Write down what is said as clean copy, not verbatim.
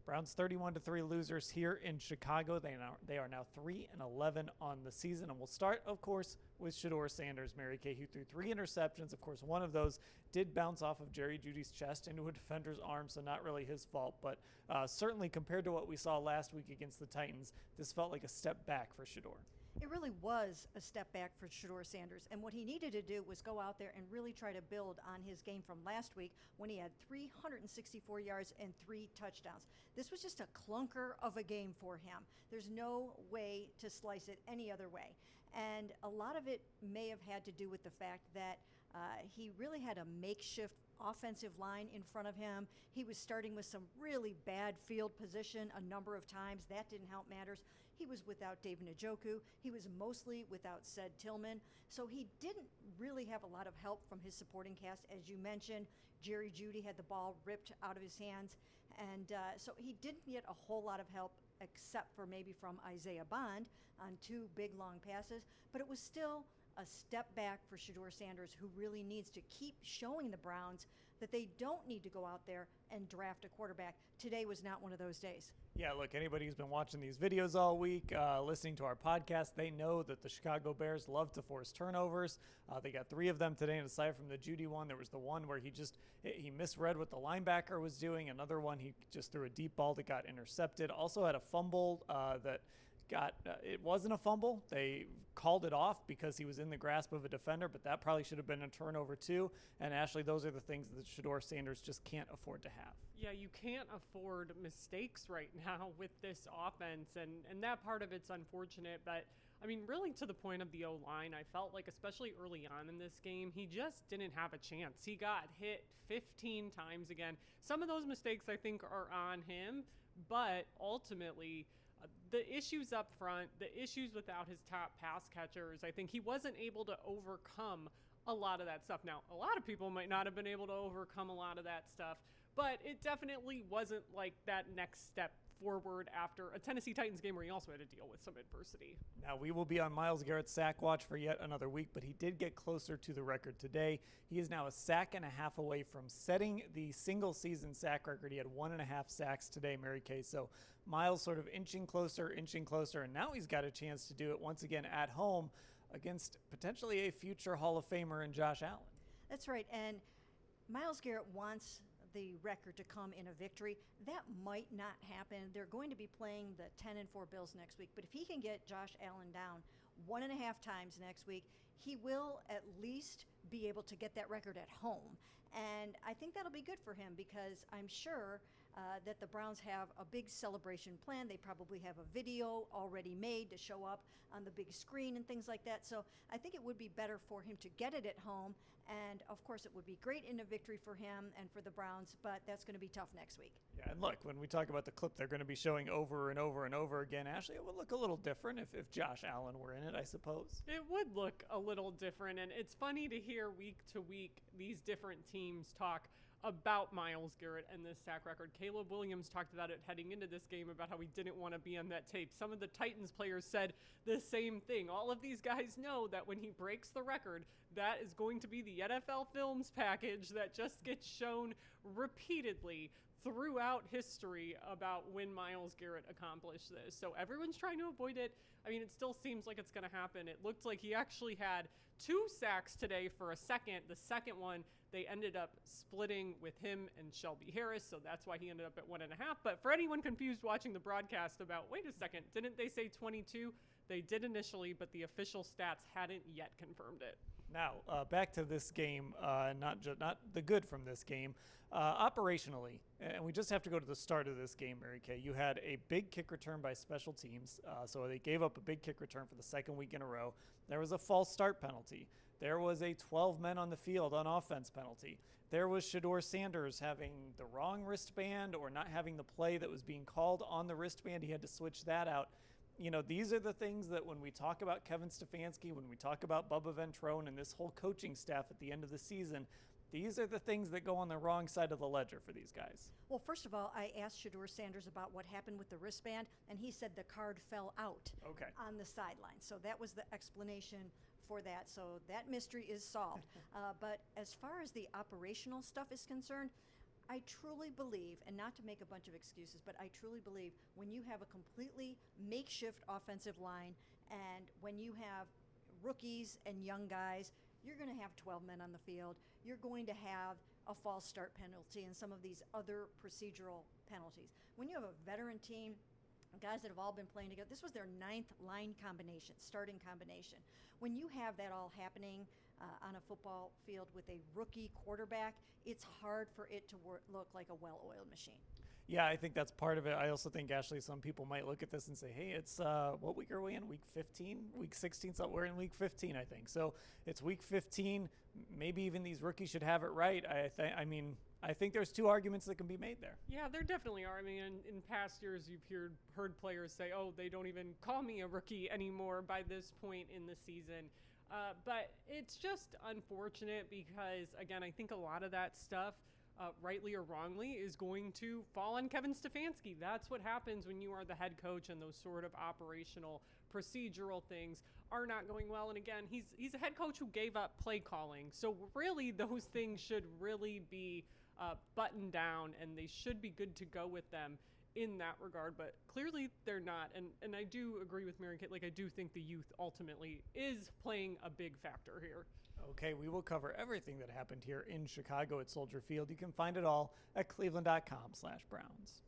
Browns 31-3 losers here in Chicago. They are now 3-11 on the season. And we'll start, of course, with Shedeur Sanders, Mary Kay, who threw 3 interceptions. Of course, one of those did bounce off of Jerry Jeudy's chest into a defender's arm, so not really his fault. But certainly compared to what we saw last week against the Titans, this felt like a step back for Shedeur. It really was a step back for Shedeur Sanders, and what he needed to do was go out there and really try to build on his game from last week when he had 364 yards and 3 touchdowns. This was just a clunker of a game for him. There's no way to slice it any other way, and a lot of it may have had to do with the fact that he really had a makeshift offensive line in front of him. He was starting with some really bad field position a number of times. That didn't help matters. He was without David Njoku. He was mostly without Ced Tillman. So he didn't really have a lot of help from his supporting cast. As you mentioned, Jerry Jeudy had the ball ripped out of his hands. And so he didn't get a whole lot of help except for maybe from Isaiah Bond on 2 big long passes. But it was still a step back for Shedeur Sanders, who really needs to keep showing the Browns that they don't need to go out there and draft a quarterback. Today was not one of those days. Yeah, look, anybody who's been watching these videos all week, listening to our podcast, they know that the Chicago Bears love to force turnovers. They got 3 of them today, and aside from the Jeudy one, there was the one where he misread what the linebacker was doing. Another one, he just threw a deep ball that got intercepted. Also had a fumble that it wasn't a fumble. They called it off because he was in the grasp of a defender, but that probably should have been a turnover too. And Ashley, those are the things that Shedeur Sanders just can't afford to have. Yeah, you can't afford mistakes right now with this offense, and that part of it's unfortunate. But I mean, really to the point of the O-line, I felt like especially early on in this game, he just didn't have a chance. He got hit 15 times again. Some of those mistakes I think are on him, but ultimately the issues up front, the issues without his top pass catchers, I think he wasn't able to overcome a lot of that stuff. Now, a lot of people might not have been able to overcome a lot of that stuff, but it definitely wasn't like that next step forward after a Tennessee Titans game where he also had to deal with some adversity. Now, we will be on Myles Garrett's sack watch for yet another week, but he did get closer to the record today. He is now a sack and a half away from setting the single-season sack record. He had 1.5 sacks today, Mary Kay. So Myles sort of inching closer, and now he's got a chance to do it once again at home against potentially a future Hall of Famer in Josh Allen. That's right, and Myles Garrett wants the record to come in a victory. That might not happen. They're going to be playing the 10-4 Bills next week, but if he can get Josh Allen down 1.5 times next week, he will at least be able to get that record at home. And I think that'll be good for him because I'm sure that the Browns have a big celebration plan. They probably have a video already made to show up on the big screen and things like that. So I think it would be better for him to get it at home. And of course, it would be great in a victory for him and for the Browns, but that's going to be tough next week. Yeah, and look, when we talk about the clip they're going to be showing over and over and over again, Ashley, it would look a little different if Josh Allen were in it, I suppose. It would look a little different, and it's funny to hear week to week these different teams talk about Myles Garrett and this sack record. Caleb Williams talked about it heading into this game about how he didn't want to be on that tape. Some of the Titans players said the same thing. All of these guys know that when he breaks the record, that is going to be the NFL Films package that just gets shown repeatedly throughout history about when Myles Garrett accomplished this. So everyone's trying to avoid it. I mean, it still seems like it's going to happen. It looked like he actually had 2 sacks today for a second. The second one, they ended up splitting with him and Shelby Harris, so that's why he ended up at 1.5. But for anyone confused watching the broadcast about, wait a second, didn't they say 22? They did initially, but the official stats hadn't yet confirmed it. Now, back to this game, not the good from this game. Operationally, and we just have to go to the start of this game, Mary Kay. You had a big kick return by special teams, so they gave up a big kick return for the second week in a row. There was a false start penalty. There was a 12 men on the field on offense penalty. There was Shedeur Sanders having the wrong wristband or not having the play that was being called on the wristband. He had to switch that out. You know, these are the things that when we talk about Kevin Stefanski, when we talk about Bubba Ventrone and this whole coaching staff at the end of the season, these are the things that go on the wrong side of the ledger for these guys. Well, first of all, I asked Shedeur Sanders about what happened with the wristband, and he said the card fell out on the sideline. So that was the explanation for that. So that mystery is solved. But as far as the operational stuff is concerned, I truly believe, and not to make a bunch of excuses, but I truly believe when you have a completely makeshift offensive line and when you have rookies and young guys, you're going to have 12 men on the field. You're going to have a false start penalty and some of these other procedural penalties. When you have a veteran team, guys that have all been playing together, this was their 9th line combination, starting combination. When you have that all happening on a football field with a rookie quarterback, it's hard for it to look like a well-oiled machine. Yeah, I think that's part of it. I also think, Ashley, some people might look at this and say, hey, it's what week are we in? Week 15? Week 16? So we're in week 15, I think. So it's week 15. Maybe even these rookies should have it right. I think there's two arguments that can be made there. Yeah, there definitely are. I mean, in past years, you've heard players say, oh, they don't even call me a rookie anymore by this point in the season. But it's just unfortunate because, again, I think a lot of that stuff, rightly or wrongly, is going to fall on Kevin Stefanski. That's what happens when you are the head coach and those sort of operational, procedural things are not going well. And again, he's a head coach who gave up play calling. So really, those things should really be buttoned down, and they should be good to go with them in that regard, but clearly they're not. And I do agree with Mary Kate. Like, I do think the youth ultimately is playing a big factor here. Okay, we will cover everything that happened here in Chicago at Soldier Field. You can find it all at cleveland.com/Browns.